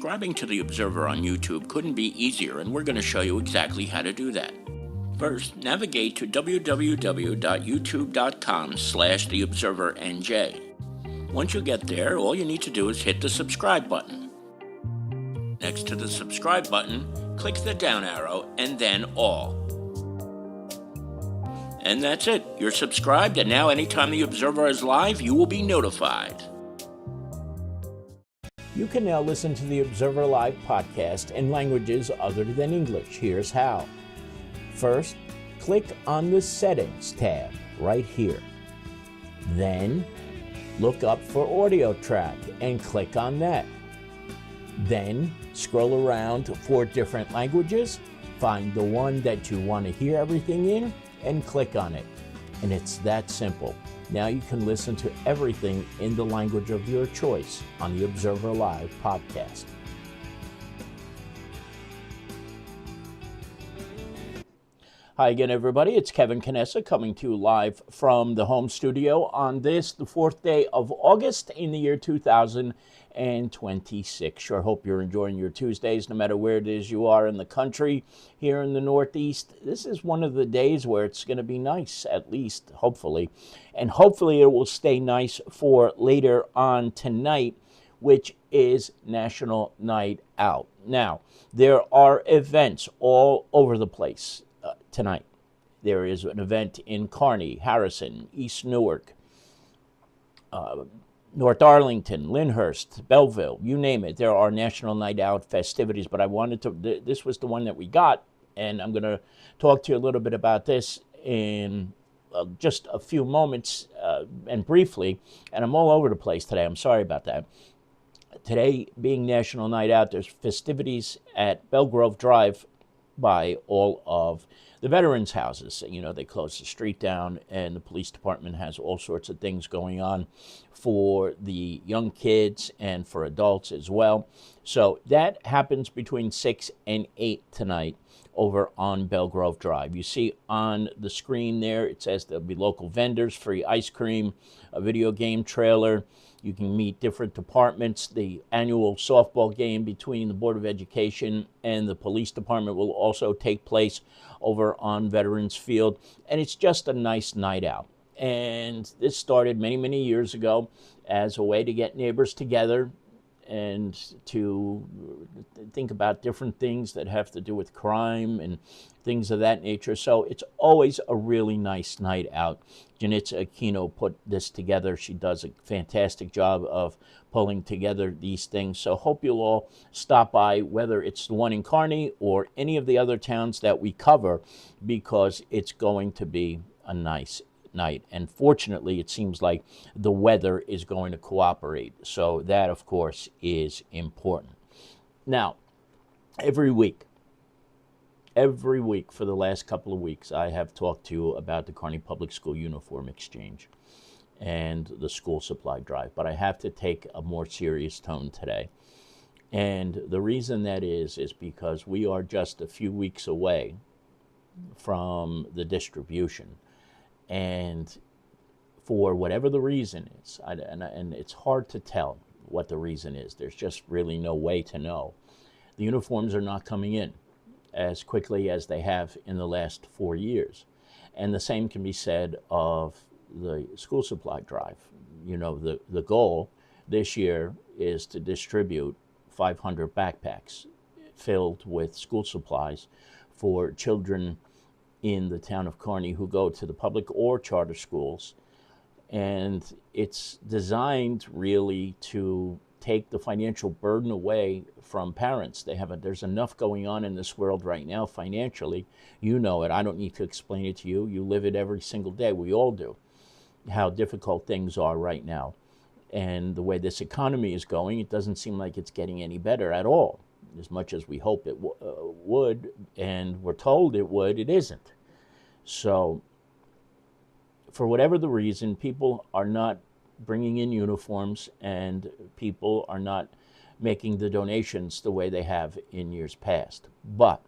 Subscribing to The Observer on YouTube couldn't be easier, and we're going to show you exactly how to do that. First, navigate to www.youtube.com/theobservernj. Once you get there, all you need to do is hit the subscribe button. Next to the subscribe button, click the down arrow and then all. And that's it. You're subscribed, and now anytime The Observer is live, you will be notified. You can now listen to the Observer Live podcast in languages other than English. Here's how. First, click on the Settings tab right here. Then, look up for audio track and click on that. Then, scroll around for different languages, find the one that you want to hear everything in, and click on it. And it's that simple. Now you can listen to everything in the language of your choice on the Observer Live podcast. Hi again, everybody. It's Kevin Canessa coming to you live from the home studio on this, the 4th day of August in the year 2026. Sure hope you're enjoying your Tuesdays, no matter where it is you are in the country. Here in the Northeast, this is one of the days where it's going to be nice, at least, hopefully. And hopefully it will stay nice for later on tonight, which is National Night Out. Now, there are events all over the place. Tonight. There is an event in Kearney, Harrison, East Newark, North Arlington, Lyndhurst, Belleville, you name it. There are National Night Out festivities, but I wanted to, this was the one that we got, and I'm going to talk to you a little bit about this in just a few moments and briefly, and I'm all over the place today. I'm sorry about that. Today being National Night Out, there's festivities at Belgrove Drive by all of the veterans' houses. You know, they close the street down, and the police department has all sorts of things going on for the young kids and for adults as well. So that happens between 6 and 8 tonight over on Belgrove Drive. You see on the screen there, it says there'll be local vendors, free ice cream, a video game trailer. You can meet different departments. The annual softball game between the Board of Education and the police department will also take place over on Veterans Field. And it's just a nice night out. And this started many, many years ago as a way to get neighbors together and to think about different things that have to do with crime and things of that nature. So it's always a really nice night out. Janitza Aquino put this together. She does a fantastic job of pulling together these things. So hope you'll all stop by, whether it's the one in Kearney or any of the other towns that we cover, because it's going to be a nice night. And fortunately, it seems like the weather is going to cooperate. So that, of course, is important. Now, every week for the last couple of weeks, I have talked to you about the Kearney Public School Uniform Exchange and the school supply drive. But I have to take a more serious tone today. And the reason that is because we are just a few weeks away from the distribution. And for whatever the reason is, and it's hard to tell what the reason is. There's just really no way to know. The uniforms are not coming in as quickly as they have in the last 4 years. And the same can be said of the school supply drive. You know, the goal this year is to distribute 500 backpacks filled with school supplies for children in the town of Kearney who go to the public or charter schools. And it's designed really to take the financial burden away from parents. There's enough going on in this world right now financially. You know it. I don't need to explain it to you. You live it every single day. We all do. How difficult things are right now. And the way this economy is going, it doesn't seem like it's getting any better at all. As much as we hope it would, and we're told it would, it isn't. So, for whatever the reason, people are not bringing in uniforms, and people are not making the donations the way they have in years past. But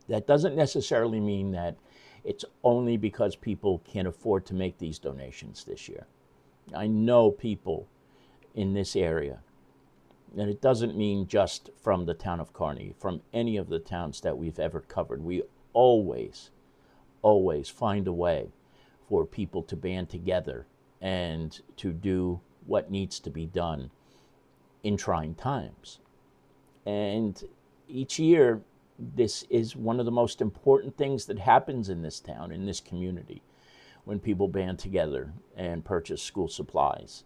that doesn't necessarily mean that it's only because people can't afford to make these donations this year. I know people in this area And it doesn't mean just from the town of Kearney, from any of the towns that we've ever covered. We always, always find a way for people to band together and to do what needs to be done in trying times. And each year, this is one of the most important things that happens in this town, in this community, when people band together and purchase school supplies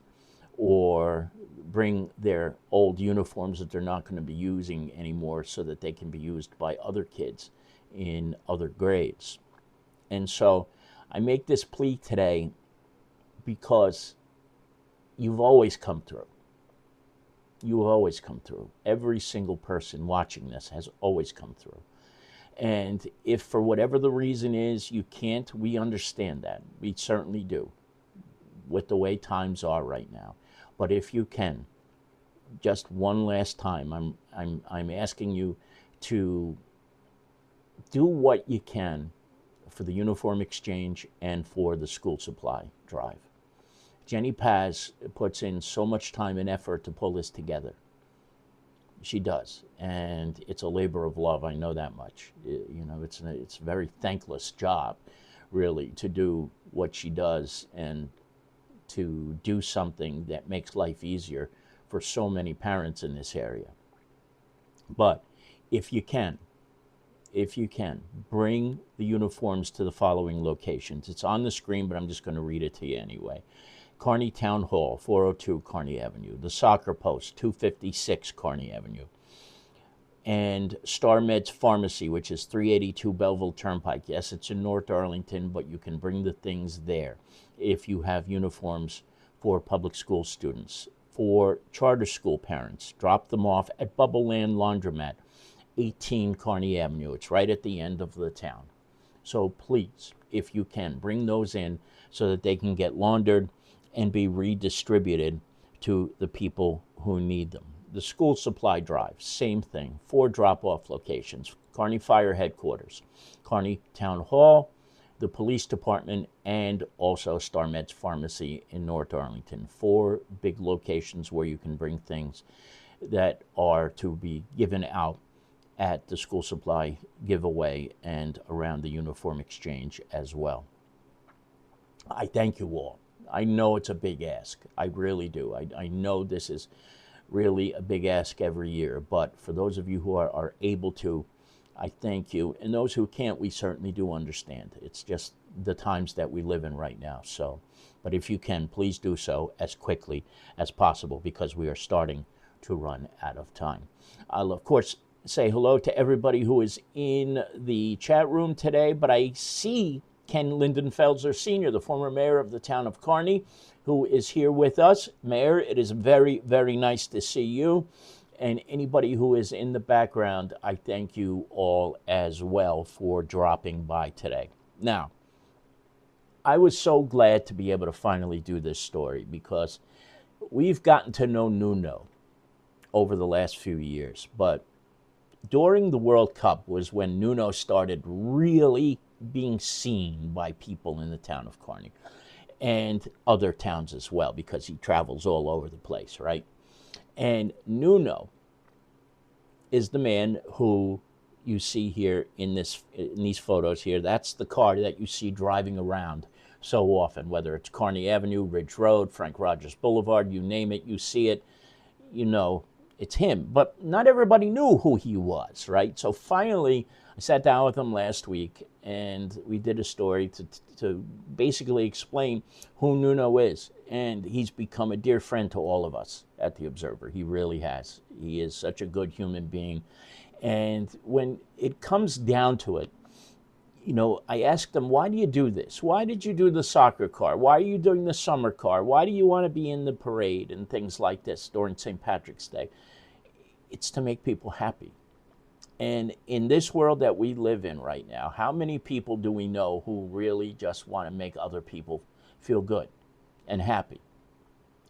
or bring their old uniforms that they're not going to be using anymore so that they can be used by other kids in other grades. And so I make this plea today because you've always come through. You have always come through. Every single person watching this has always come through. And if for whatever the reason is you can't, we understand that. We certainly do, with the way times are right now. But if you can, just one last time, I'm asking you to do what you can for the uniform exchange and for the school supply drive. Jenny Paz puts in so much time and effort to pull this together. She does, and it's a labor of love. I know that much. It's a very thankless job, really, to do what she does and to do something that makes life easier for so many parents in this area. But if you can, bring the uniforms to the following locations. It's on the screen, but I'm just going to read it to you anyway. Kearney Town Hall, 402 Kearney Avenue. The Soccer Post, 256 Kearney Avenue. And StarMed's Pharmacy, which is 382 Belleville Turnpike. Yes, it's in North Arlington, but you can bring the things there if you have uniforms for public school students. For charter school parents, drop them off at Bubble Land Laundromat, 18 Kearney Avenue. It's right at the end of the town. So please, if you can, bring those in so that they can get laundered and be redistributed to the people who need them. The school supply drive, same thing. 4 drop-off locations. Kearney Fire Headquarters, Kearney Town Hall, the police department, and also StarMed's Pharmacy in North Arlington. 4 big locations where you can bring things that are to be given out at the school supply giveaway and around the uniform exchange as well. I thank you all. I know it's a big ask. I really do. I know this is really a big ask every year. But for those of you who are able to, I thank you. And those who can't, we certainly do understand. It's just the times that we live in right now. So, but if you can, please do so as quickly as possible because we are starting to run out of time. I'll, of course, say hello to everybody who is in the chat room today, but I see Ken Lindenfelser Sr., the former mayor of the town of Kearney, who is here with us. Mayor, it is very, very nice to see you. And anybody who is in the background, I thank you all as well for dropping by today. Now, I was so glad to be able to finally do this story because we've gotten to know Nuno over the last few years. But during the World Cup was when Nuno started really being seen by people in the town of Kearney and other towns as well because he travels all over the place, right? And Nuno is the man who you see here in these photos here. That's the car that you see driving around so often, whether it's Kearney Avenue, Ridge Road, Frank Rogers Boulevard, you name it, you see it, you know, it's him. But not everybody knew who he was, right? So finally, I sat down with him last week and we did a story to basically explain who Nuno is. And he's become a dear friend to all of us at The Observer. He really has. He is such a good human being. And when it comes down to it, you know, I asked him, why do you do this? Why did you do the soccer car? Why are you doing the summer car? Why do you want to be in the parade and things like this during St. Patrick's Day? It's to make people happy. And in this world that we live in right now, how many people do we know who really just want to make other people feel good and happy?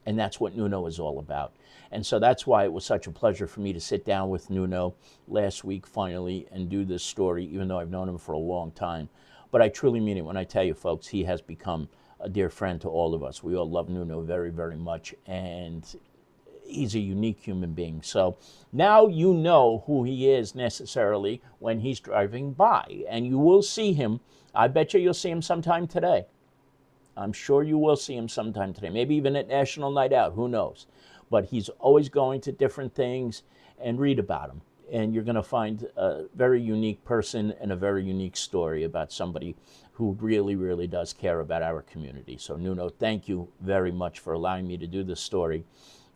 And that's what Nuno is all about. And so that's why it was such a pleasure for me to sit down with Nuno last week finally and do this story, even though I've known him for a long time. But I truly mean it when I tell you, folks, he has become a dear friend to all of us. We all love Nuno very, very much. And he's a unique human being. So now you know who he is necessarily when he's driving by, and you will see him. I bet you'll see him sometime today. I'm sure you will see him sometime today, maybe even at National Night Out, who knows. But he's always going to different things, and read about him. And you're going to find a very unique person and a very unique story about somebody who really, really does care about our community. So Nuno, thank you very much for allowing me to do this story.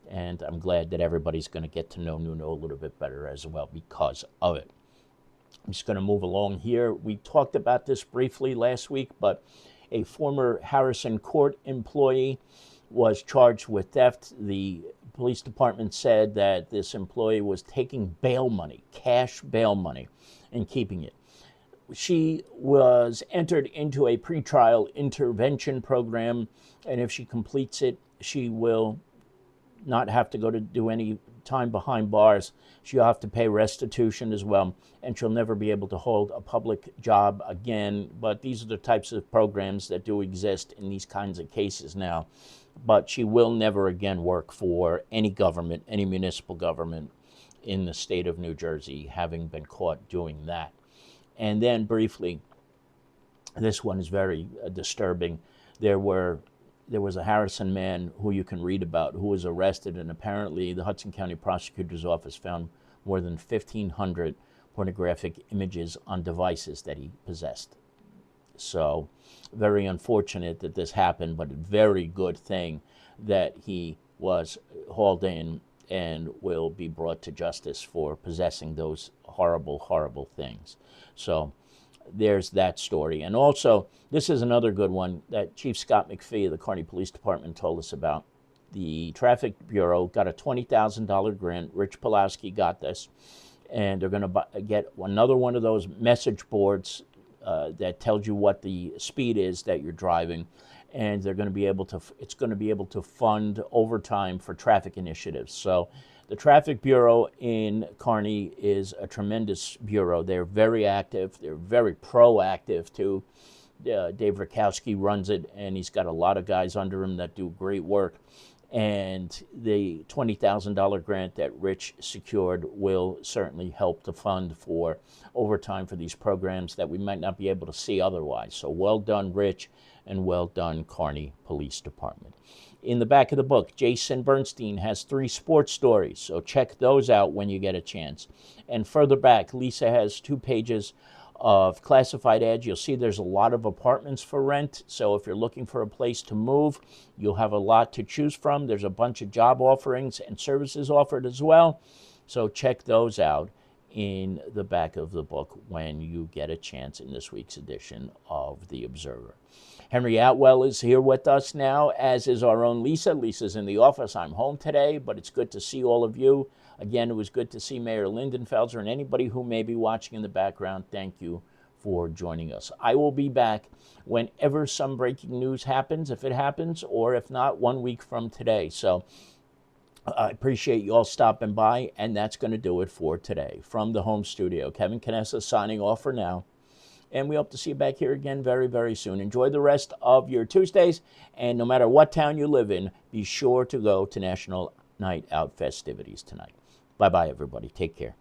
And I'm glad that everybody's going to get to know Nuno a little bit better as well because of it. I'm just going to move along here. We talked about this briefly last week, but a former Harrison Court employee was charged with theft. The police department said that this employee was taking bail money, cash bail money, and keeping it. She was entered into a pretrial intervention program, and if she completes it, she will not have to go to do any time behind bars. She'll have to pay restitution as well, and she'll never be able to hold a public job again. But these are the types of programs that do exist in these kinds of cases now. But she will never again work for any government, any municipal government in the state of New Jersey, having been caught doing that. And then briefly, this one is very disturbing. There was a Harrison man who you can read about who was arrested, and apparently the Hudson County Prosecutor's Office found more than 1,500 pornographic images on devices that he possessed. So very unfortunate that this happened, but a very good thing that he was hauled in and will be brought to justice for possessing those horrible, horrible things. So there's that story. And also, this is another good one that Chief Scott McPhee of the Kearney Police Department told us about. The Traffic Bureau got a $20,000 grant. Rich Pulowski got this. And they're going to get another one of those message boards that tells you what the speed is that you're driving. And they're going to be able to, it's going to be able to fund overtime for traffic initiatives. So the Traffic Bureau in Kearney is a tremendous bureau. They're very active. They're very proactive, too. Dave Rakowski runs it, and he's got a lot of guys under him that do great work. And the $20,000 grant that Rich secured will certainly help to fund for overtime for these programs that we might not be able to see otherwise. So well done, Rich, and well done, Kearney Police Department. In the back of the book, Jason Bernstein has 3 sports stories, so check those out when you get a chance. And further back, Lisa has 2 pages of classified ads. You'll see there's a lot of apartments for rent, so if you're looking for a place to move, you'll have a lot to choose from. There's a bunch of job offerings and services offered as well, so check those out in the back of the book when you get a chance in this week's edition of The Observer. Henry Atwell is here with us now, as is our own Lisa. Lisa's in the office. I'm home today, but it's good to see all of you. Again, it was good to see Mayor Lindenfelser, and anybody who may be watching in the background, thank you for joining us. I will be back whenever some breaking news happens, if it happens, or if not, 1 week from today. So I appreciate you all stopping by, and that's going to do it for today. From the home studio, Kevin Canessa signing off for now. And we hope to see you back here again very, very soon. Enjoy the rest of your Tuesdays, and no matter what town you live in, be sure to go to National Night Out festivities tonight. Bye-bye, everybody. Take care.